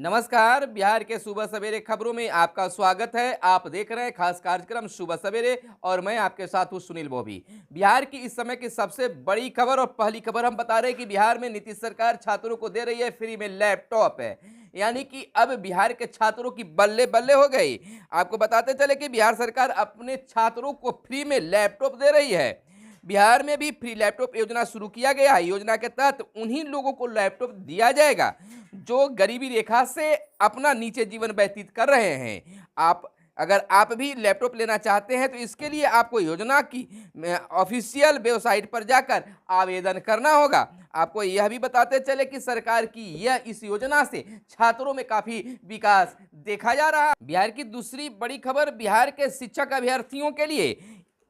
नमस्कार। बिहार के सुबह सवेरे खबरों में आपका स्वागत है। आप देख रहे हैं खास कार्यक्रम सुबह सवेरे और मैं आपके साथ हूं सुनील बोबी। बिहार की इस समय की सबसे बड़ी खबर और पहली खबर हम बता रहे हैं कि बिहार में नीतीश सरकार छात्रों को दे रही है फ्री में लैपटॉप है, यानी कि अब बिहार के छात्रों की बल्ले बल्ले हो गई। आपको बताते चले कि बिहार सरकार अपने छात्रों को फ्री में लैपटॉप दे रही है। बिहार में भी फ्री लैपटॉप योजना शुरू किया गया है। योजना के तहत उन्हीं लोगों को लैपटॉप दिया जाएगा जो गरीबी रेखा से अपना नीचे जीवन व्यतीत कर रहे हैं। अगर आप भी लैपटॉप लेना चाहते हैं तो इसके लिए आपको योजना की ऑफिशियल वेबसाइट पर जाकर आवेदन करना होगा। आपको यह भी बताते चले कि सरकार की यह इस योजना से छात्रों में काफी विकास देखा जा रहा है। बिहार की दूसरी बड़ी खबर बिहार के शिक्षक अभ्यर्थियों के लिए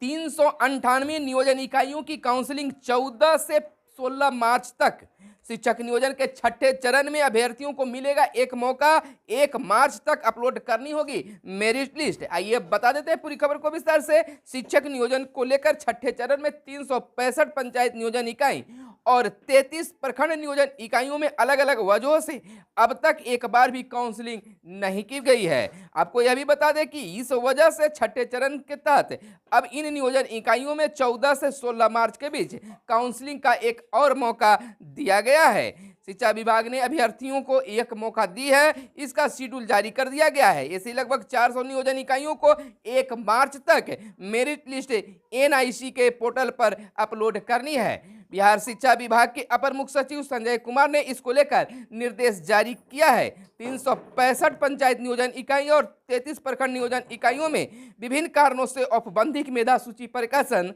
398 नियोजन इकाइयों की काउंसलिंग 14 से 16 मार्च तक। शिक्षक नियोजन के छठे चरण में अभ्यर्थियों को मिलेगा एक मौका। 1 मार्च तक अपलोड करनी होगी मेरिट लिस्ट। आइए बता देते हैं पूरी खबर को विस्तार से। शिक्षक नियोजन को लेकर छठे चरण में 365 पंचायत नियोजन इकाई और 33 प्रखंड नियोजन इकाइयों में अलग अलग वजहों से अब तक एक बार भी काउंसलिंग नहीं की गई है। आपको यह भी बता दें कि इस वजह से छठे चरण के तहत अब इन नियोजन इकाइयों में 14 से 16 मार्च के बीच काउंसलिंग का एक और मौका दिया गया है। शिक्षा विभाग ने अभ्यर्थियों को एक मौका दी है, इसका शेड्यूल जारी कर दिया गया है। ऐसे लगभग 400 नियोजन इकाइयों को 1 मार्च तक मेरिट लिस्ट एनआईसी के पोर्टल पर अपलोड करनी है। बिहार शिक्षा विभाग के अपर मुख्य सचिव संजय कुमार ने इसको लेकर निर्देश जारी किया है। 365 पंचायत नियोजन इकाई और 33 प्रखंड नियोजन इकाइयों में विभिन्न कारणों से औपबंधिक मेधा सूची प्रकाशन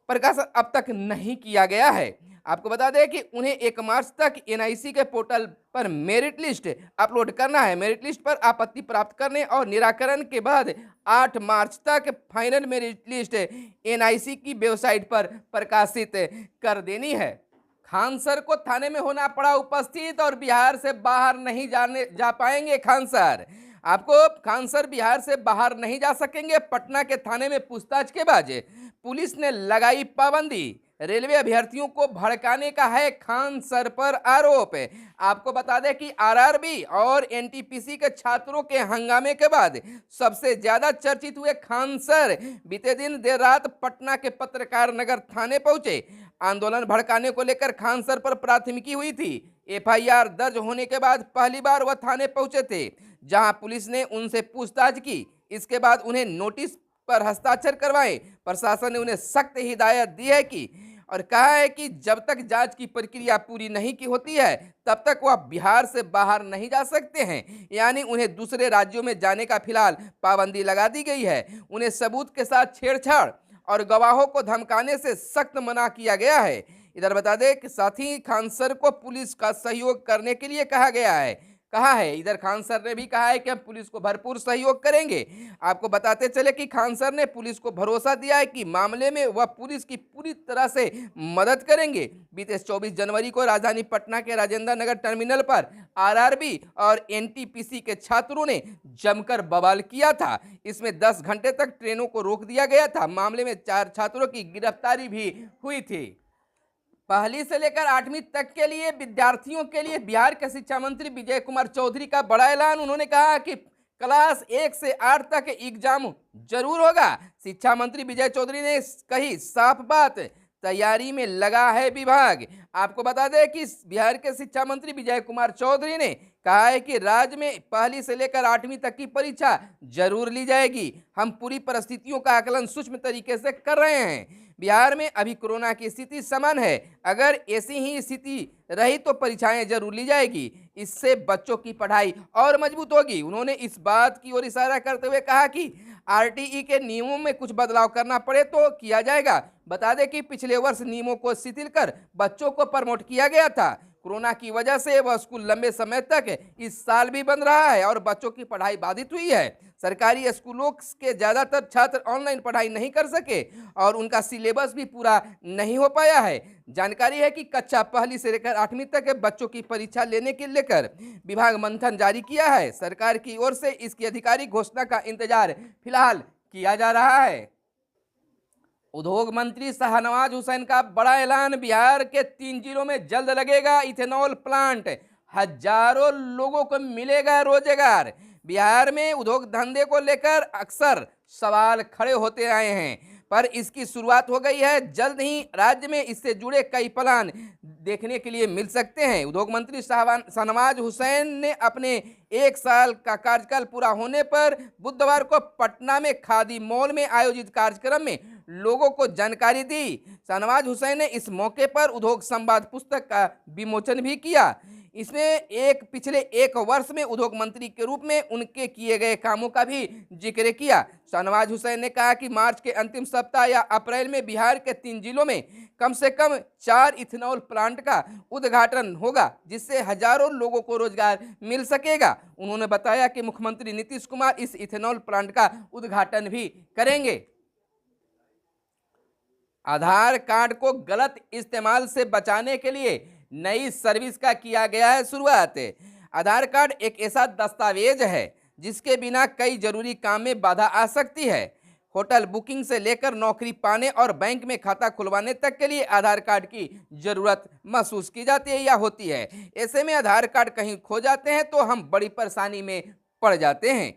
अब तक नहीं किया गया है। आपको बता दें कि उन्हें 1 मार्च तक एनआईसी के पोर्टल पर मेरिट लिस्ट अपलोड करना है। मेरिट लिस्ट पर आपत्ति प्राप्त करने और निराकरण के बाद 8 मार्च तक फाइनल मेरिट लिस्ट एनआईसी की वेबसाइट पर प्रकाशित कर देनी है। खान सर को थाने में होना पड़ा उपस्थित और बिहार से बाहर नहीं जा पाएंगे खान सर। आपको खान सर बिहार से बाहर नहीं जा सकेंगे। पटना के थाने में पूछताछ के बाद पुलिस ने लगाई पाबंदी। रेलवे अभ्यर्थियों को भड़काने का है खान सर पर आरोप। आपको बता दें कि आरआरबी और एनटीपीसी के छात्रों के हंगामे के बाद सबसे ज्यादा चर्चित हुए खान सर बीते दिन देर रात पटना के पत्रकार नगर थाने पहुंचे। आंदोलन भड़काने को लेकर खान सर पर प्राथमिकी हुई थी। एफआईआर दर्ज होने के बाद पहली बार वह थाने पहुंचे थे, जहां पुलिस ने उनसे पूछताछ की। इसके बाद उन्हें नोटिस पर हस्ताक्षर करवाए। प्रशासन ने उन्हें सख्त हिदायत दी है कि और कहा है कि जब तक जांच की प्रक्रिया पूरी नहीं की होती है तब तक वह बिहार से बाहर नहीं जा सकते हैं। यानी उन्हें दूसरे राज्यों में जाने का फिलहाल पाबंदी लगा दी गई है। उन्हें सबूत के साथ छेड़छाड़ और गवाहों को धमकाने से सख्त मना किया गया है। इधर बता दें कि साथ ही खान सर को पुलिस का सहयोग करने के लिए कहा है। इधर खान सर ने भी कहा है कि हम पुलिस को भरपूर सहयोग करेंगे। आपको बताते चले कि खान सर ने पुलिस को भरोसा दिया है कि मामले में वह पुलिस की पूरी तरह से मदद करेंगे। बीते 24 जनवरी को राजधानी पटना के राजेंद्र नगर टर्मिनल पर आरआरबी और एनटीपीसी के छात्रों ने जमकर बवाल किया था। इसमें 10 घंटे तक ट्रेनों को रोक दिया गया था। मामले में 4 छात्रों की गिरफ्तारी भी हुई थी। पहली से लेकर 8वीं तक के लिए विद्यार्थियों के लिए बिहार के शिक्षा मंत्री विजय कुमार चौधरी का बड़ा ऐलान। उन्होंने कहा कि क्लास 1 से 8 तक एग्जाम जरूर होगा। शिक्षा मंत्री विजय चौधरी ने कही साफ बात, तैयारी में लगा है विभाग। आपको बता दें कि बिहार के शिक्षा मंत्री विजय कुमार चौधरी ने कहा है कि राज्य में पहली से लेकर 8वीं तक की परीक्षा जरूर ली जाएगी। हम पूरी परिस्थितियों का आकलन सूक्ष्म तरीके से कर रहे हैं। बिहार में अभी कोरोना की स्थिति समान है। अगर ऐसी ही स्थिति रही तो परीक्षाएं जरूर ली जाएगी। इससे बच्चों की पढ़ाई और मजबूत होगी। उन्होंने इस बात की ओर इशारा करते हुए कहा कि आरटीई के नियमों में कुछ बदलाव करना पड़े तो किया जाएगा। बता दें कि पिछले वर्ष नियमों को शिथिल कर बच्चों को प्रमोट किया गया था। कोरोना की वजह से वह स्कूल लंबे समय तक इस साल भी बंद रहा है और बच्चों की पढ़ाई बाधित हुई है। सरकारी स्कूलों के ज़्यादातर छात्र ऑनलाइन पढ़ाई नहीं कर सके और उनका सिलेबस भी पूरा नहीं हो पाया है। जानकारी है कि कक्षा पहली से लेकर 8वीं तक के बच्चों की परीक्षा लेने के लेकर विभाग मंथन जारी किया है। सरकार की ओर से इसकी आधिकारिक घोषणा का इंतजार फिलहाल किया जा रहा है। उद्योग मंत्री शाहनवाज हुसैन का बड़ा ऐलान, बिहार के 3 जिलों में जल्द लगेगा इथेनॉल प्लांट। हजारों लोगों को मिलेगा रोजगार। बिहार में उद्योग धंधे को लेकर अक्सर सवाल खड़े होते आए हैं, पर इसकी शुरुआत हो गई है। जल्द ही राज्य में इससे जुड़े कई प्लान देखने के लिए मिल सकते हैं। उद्योग मंत्री शाहनवाज हुसैन ने अपने 1 साल का कार्यकाल पूरा होने पर बुधवार को पटना में खादी मॉल में आयोजित कार्यक्रम में लोगों को जानकारी दी। शाहनवाज हुसैन ने इस मौके पर उद्योग संवाद पुस्तक का विमोचन भी किया। इसमें पिछले 1 वर्ष में उद्योग मंत्री के रूप में उनके किए गए कामों का भी जिक्र किया। शाहनवाज हुसैन ने कहा कि मार्च के अंतिम सप्ताह या अप्रैल में बिहार के 3 जिलों में कम से कम 4 इथेनॉल प्लांट का उद्घाटन होगा, जिससे हजारों लोगों को रोजगार मिल सकेगा। उन्होंने बताया कि मुख्यमंत्री नीतीश कुमार इस इथेनॉल प्लांट का उद्घाटन भी करेंगे। आधार कार्ड को गलत इस्तेमाल से बचाने के लिए नई सर्विस का किया गया है शुरुआत। आधार कार्ड एक ऐसा दस्तावेज है जिसके बिना कई जरूरी काम में बाधा आ सकती है। होटल बुकिंग से लेकर नौकरी पाने और बैंक में खाता खुलवाने तक के लिए आधार कार्ड की जरूरत महसूस की जाती है या होती है। ऐसे में आधार कार्ड कहीं खो जाते हैं तो हम बड़ी परेशानी में पड़ जाते हैं।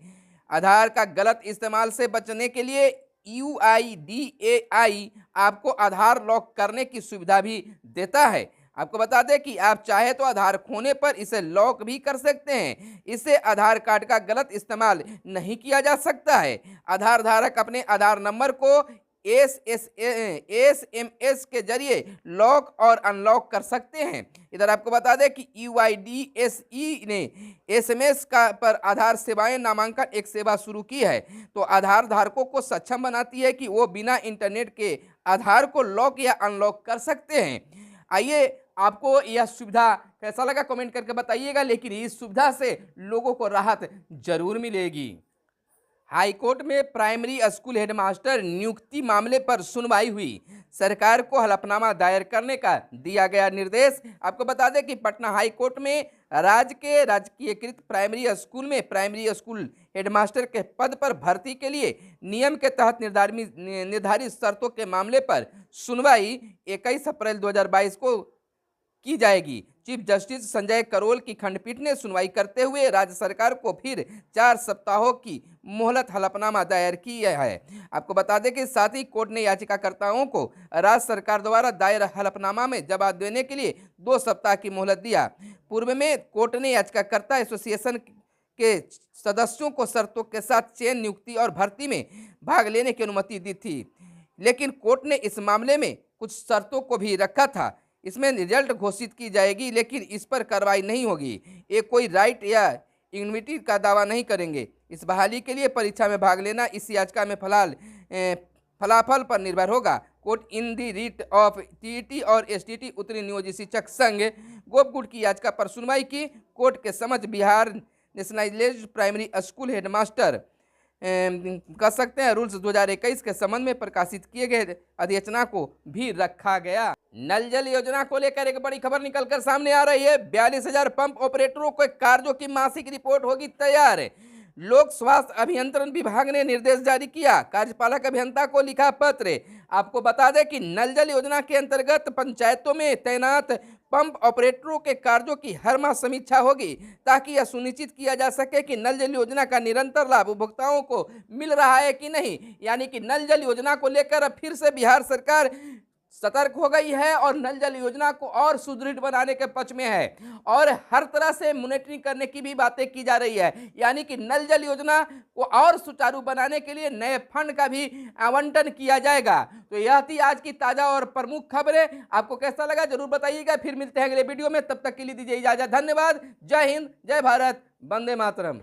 आधार का गलत इस्तेमाल से बचने के लिए UIDAI आपको आधार लॉक करने की सुविधा भी देता है। आपको बता दें कि आप चाहे तो आधार खोने पर इसे लॉक भी कर सकते हैं। इससे आधार कार्ड का गलत इस्तेमाल नहीं किया जा सकता है। आधार धारक अपने आधार नंबर को SMS के जरिए लॉक और अनलॉक कर सकते हैं। इधर आपको बता दें कि UIDSE ने SMS पर आधार सेवाएं नामांकन एक सेवा शुरू की है, तो आधार धारकों को सक्षम बनाती है कि वो बिना इंटरनेट के आधार को लॉक या अनलॉक कर सकते हैं। आइए, आपको यह सुविधा कैसा लगा कमेंट करके बताइएगा, लेकिन इस सुविधा से लोगों को राहत जरूर मिलेगी। हाईकोर्ट में प्राइमरी स्कूल हेडमास्टर नियुक्ति मामले पर सुनवाई हुई। सरकार को हलफनामा दायर करने का दिया गया निर्देश। आपको बता दें कि पटना हाईकोर्ट में राज्य के राजकीयकृत प्राइमरी स्कूल में प्राइमरी स्कूल हेडमास्टर के पद पर भर्ती के लिए नियम के तहत निर्धारित शर्तों के मामले पर सुनवाई 21 अप्रैल 2022 को की जाएगी। चीफ जस्टिस संजय करोल की खंडपीठ ने सुनवाई करते हुए राज्य सरकार को फिर 4 सप्ताहों की मोहलत हलफनामा दायर किया है। आपको बता दें कि साथ ही कोर्ट ने याचिकाकर्ताओं को राज्य सरकार द्वारा दायर हलफनामा में जवाब देने के लिए 2 सप्ताह की मोहलत दिया। पूर्व में कोर्ट ने याचिकाकर्ता एसोसिएशन के सदस्यों को शर्तों के साथ चयन, नियुक्ति और भर्ती में भाग लेने की अनुमति दी थी, लेकिन कोर्ट ने इस मामले में कुछ शर्तों को भी रखा था। इसमें रिजल्ट घोषित की जाएगी, लेकिन इस पर कार्रवाई नहीं होगी। ये कोई राइट या इम्यूनिटी का दावा नहीं करेंगे। इस बहाली के लिए परीक्षा में भाग लेना इस याचिका में फलाफल पर निर्भर होगा। Court in the writ of TET और STT उत्तरी नियोजित शिक्षक संघ गोपगुट की याचिका पर सुनवाई की। कोर्ट के समझ Bihar nationalised primary school headmaster कर सकते हैं रूल्स 2021 के संबंध में प्रकाशित किए गए अधिसूचना को भी रखा गया। नल जल योजना को लेकर एक बड़ी खबर निकलकर सामने आ रही है। 42,000 पंप ऑपरेटरों को कार्यों की मासिक रिपोर्ट होगी तैयार। लोक स्वास्थ्य अभियंत्रण विभाग ने निर्देश जारी किया। कार्यपालक अभियंता को लिखा पत्र। आपको बता दें कि नल जल योजना के अंतर्गत पंचायतों में तैनात पंप ऑपरेटरों के कार्यों की हर माह समीक्षा होगी, ताकि यह सुनिश्चित किया जा सके कि नल जल योजना का निरंतर लाभ उपभोक्ताओं को मिल रहा है कि नहीं। यानी कि नल जल योजना को लेकर अब फिर से बिहार सरकार सतर्क हो गई है और नल जल योजना को और सुदृढ़ बनाने के पक्ष में है और हर तरह से मॉनिटरिंग करने की भी बातें की जा रही है। यानी कि नल जल योजना को और सुचारू बनाने के लिए नए फंड का भी आवंटन किया जाएगा। तो यह थी आज की ताजा और प्रमुख खबरें। आपको कैसा लगा जरूर बताइएगा। फिर मिलते हैं अगले वीडियो में, तब तक के लिए दीजिए इजाजत। धन्यवाद। जय हिंद, जय भारत, वंदे मातरम।